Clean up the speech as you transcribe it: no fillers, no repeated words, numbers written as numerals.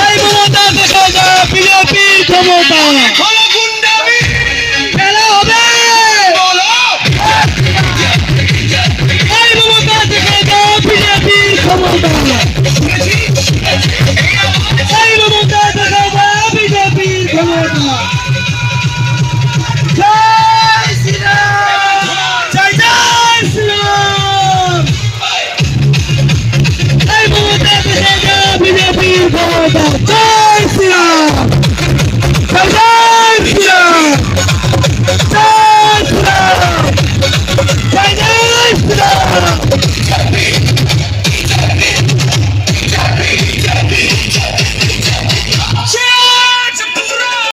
এই মমতা দেখা যায় বিজেপির ক্ষমতা খেলা হবে। এই মমতা দেখা যায় বিজেপির ক্ষমতা। এই মমতা দেখা যায় বিজেপির ক্ষমতা। জয় শ্রীরাম, জয় জয় শ্রীরাম। এই মমতা দেখা যায় বিজেপির ক্ষমতা। জয় শ্রীরাম, জয় জয় শ্রীরাম, জয় শ্রীরাম, জয় জয় শ্রীরাম।